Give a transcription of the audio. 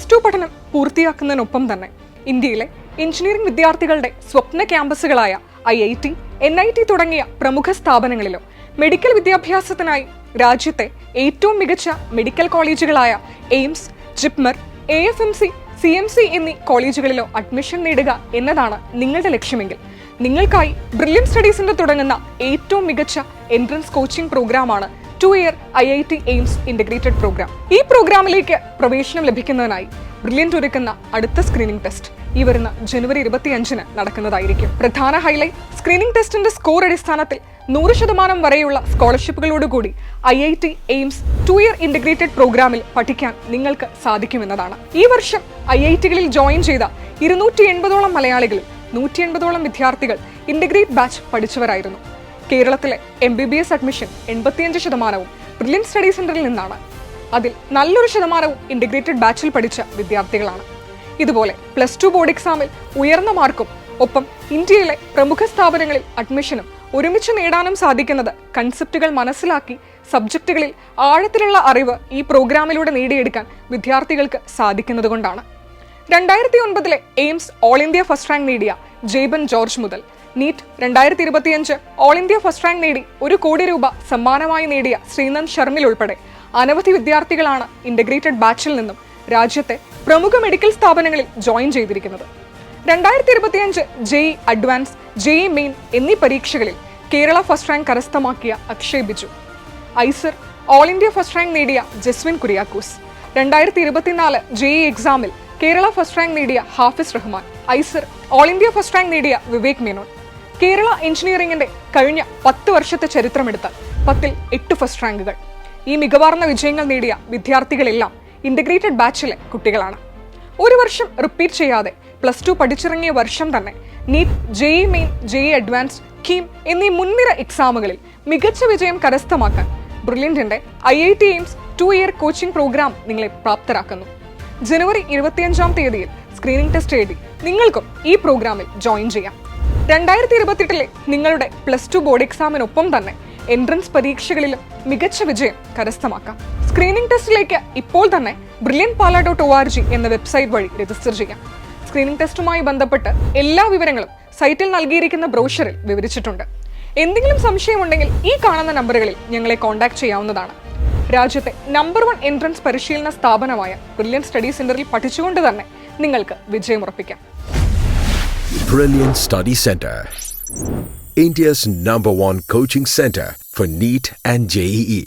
+2 പഠനം പൂർത്തിയാക്കുന്നതിനൊപ്പം തന്നെ ഇന്ത്യയിലെ എഞ്ചിനീയറിംഗ് വിദ്യാർത്ഥികളുടെ സ്വപ്ന ക്യാമ്പസുകളായ IIT, NIT തുടങ്ങിയ പ്രമുഖ സ്ഥാപനങ്ങളിലോ മെഡിക്കൽ വിദ്യാഭ്യാസത്തിനായി രാജ്യത്തെ ഏറ്റവും മികച്ച മെഡിക്കൽ കോളേജുകളായ എയിംസ്, ജിപ്മർ, AFMC, CMC എന്നീ കോളേജുകളിലോ അഡ്മിഷൻ നേടുക എന്നതാണ് നിങ്ങളുടെ ലക്ഷ്യമെങ്കിൽ നിങ്ങൾക്കായി ബ്രില്യൻ സ്റ്റഡീസിന്റെ തുടങ്ങുന്ന ഏറ്റവും മികച്ച എൻട്രൻസ് കോച്ചിംഗ് പ്രോഗ്രാമാണ് 2-year IIT AIIMS integrated programme. ഈ പ്രോഗ്രാമിലേക്ക് പ്രവേശനം ലഭിക്കുന്നതിനായി ബ്രില്യൻ്റ് ഒരുക്കുന്ന അടുത്ത സ്ക്രീനിംഗ് ടെസ്റ്റ് ഈ വരുന്ന ജനുവരി 25-ന് നടക്കുന്നതായിരിക്കും. പ്രധാന ഹൈലൈറ്റ് സ്ക്രീനിംഗ് ടെസ്റ്റിന്റെ സ്കോർ അടിസ്ഥാനത്തിൽ 100% വരെയുള്ള സ്കോളർഷിപ്പുകളോടുകൂടി IIT എയിംസ് 2-year ഇന്റഗ്രേറ്റഡ് പ്രോഗ്രാമിൽ പഠിക്കാൻ നിങ്ങൾക്ക് സാധിക്കുമെന്നതാണ്. ഈ വർഷം IITകളിൽ ജോയിൻ ചെയ്ത 280ഓളം മലയാളികളിൽ 180ഓളം വിദ്യാർത്ഥികൾ ഇന്റഗ്രേറ്റ് ബാച്ച് പഠിച്ചവരായിരുന്നു. കേരളത്തിലെ MBBS അഡ്മിഷൻ 85% ബ്രില്യൻ്റ് സ്റ്റഡി സെന്ററിൽ നിന്നാണ്. അതിൽ നല്ലൊരു ശതമാനവും ഇന്റഗ്രേറ്റഡ് ബാച്ചിൽ പഠിച്ച വിദ്യാർത്ഥികളാണ്. ഇതുപോലെ +2 ബോർഡ് എക്സാമിൽ ഉയർന്ന മാർക്കും ഒപ്പം ഇന്ത്യയിലെ പ്രമുഖ സ്ഥാപനങ്ങളിൽ അഡ്മിഷനും ഒരുമിച്ച് നേടാനും സാധിക്കുന്നത് കൺസെപ്റ്റുകൾ മനസ്സിലാക്കി സബ്ജക്റ്റുകളിൽ ആഴത്തിലുള്ള അറിവ് ഈ പ്രോഗ്രാമിലൂടെ നേടിയെടുക്കാൻ വിദ്യാർത്ഥികൾക്ക് സാധിക്കുന്നതുകൊണ്ടാണ്. 2009 AIIMS all India first rank നേടിയ ജേബൻ ജോർജ് മുതൽ NEET 2025 all India first rank നേടി ₹1 കോടി സമ്മാനമായി നേടിയ ശ്രീനന്ദ് ശർമിൽ ഉൾപ്പെടെ അനവധി വിദ്യാർത്ഥികളാണ് ഇന്റഗ്രേറ്റഡ് ബാച്ചിൽ നിന്നും രാജ്യത്തെ പ്രമുഖ മെഡിക്കൽ സ്ഥാപനങ്ങളിൽ ജോയിൻ ചെയ്തിരിക്കുന്നത്. 2025 JEE അഡ്വാൻസ്, JEE മെയിൻ എന്നീ പരീക്ഷകളിൽ കേരള ഫസ്റ്റ് റാങ്ക് കരസ്ഥമാക്കിയ Akshay Biju, IISER all India first rank നേടിയ ജസ്വിൻ കുര്യാക്കോസ്, 2024 JEE എക്സാമിൽ കേരള ഫസ്റ്റ് റാങ്ക് നേടിയ Hafis Rahman, IISER all India first rank നേടിയ വിവേക് മേനോൻ. കേരള എഞ്ചിനീയറിംഗിന്റെ കഴിഞ്ഞ 10 വർഷത്തെ ചരിത്രമെടുത്താൽ 10ൽ 8 ഫസ്റ്റ് റാങ്കുകൾ. ഈ മികവാർന്ന വിജയങ്ങൾ നേടിയ വിദ്യാർത്ഥികളെല്ലാം ഇന്റഗ്രേറ്റഡ് ബാച്ചിലെ കുട്ടികളാണ്. ഒരു വർഷം റിപ്പീറ്റ് ചെയ്യാതെ +2 പഠിച്ചിറങ്ങിയ വർഷം തന്നെ NEET, JEE main, JEE advance, KEAM എന്നീ മുൻനിര എക്സാമുകളിൽ മികച്ച വിജയം കരസ്ഥമാക്കാൻ ബ്രില്യന്റിന്റെ IIT AIIMS 2-year coaching programme നിങ്ങളെ പ്രാപ്തരാക്കുന്നു. ജനുവരി 25 സ്ക്രീനിംഗ് ടെസ്റ്റ് എഴുതി നിങ്ങൾക്കും ഈ പ്രോഗ്രാമിൽ ജോയിൻ ചെയ്യാം. 2028 നിങ്ങളുടെ +2 ബോർഡ് എക്സാമിനൊപ്പം തന്നെ എൻട്രൻസ് പരീക്ഷകളിലും മികച്ച വിജയം കരസ്ഥമാക്കാം. സ്ക്രീനിംഗ് ടെസ്റ്റിലേക്ക് ഇപ്പോൾ തന്നെ brilliantpala.org എന്ന വെബ്സൈറ്റ് വഴി രജിസ്റ്റർ ചെയ്യാം. സ്ക്രീനിംഗ് ടെസ്റ്റുമായി ബന്ധപ്പെട്ട് എല്ലാ വിവരങ്ങളും സൈറ്റിൽ നൽകിയിരിക്കുന്ന ബ്രോഷറിൽ വിവരിച്ചിട്ടുണ്ട്. എന്തെങ്കിലും സംശയമുണ്ടെങ്കിൽ ഈ കാണുന്ന നമ്പറുകളിൽ ഞങ്ങളെ കോൺടാക്ട് ചെയ്യാവുന്നതാണ്. രാജ്യത്തെ നമ്പർ 1 എൻട്രൻസ് പരിശീലന സ്ഥാപനമായ ബ്രില്യൻ്റ് സ്റ്റഡി സെന്ററിൽ പഠിച്ചുകൊണ്ട് തന്നെ നിങ്ങൾക്ക് വിജയമുറപ്പിക്കാം. Brilliant Study Center, India's #1 coaching center for NEET and JEE.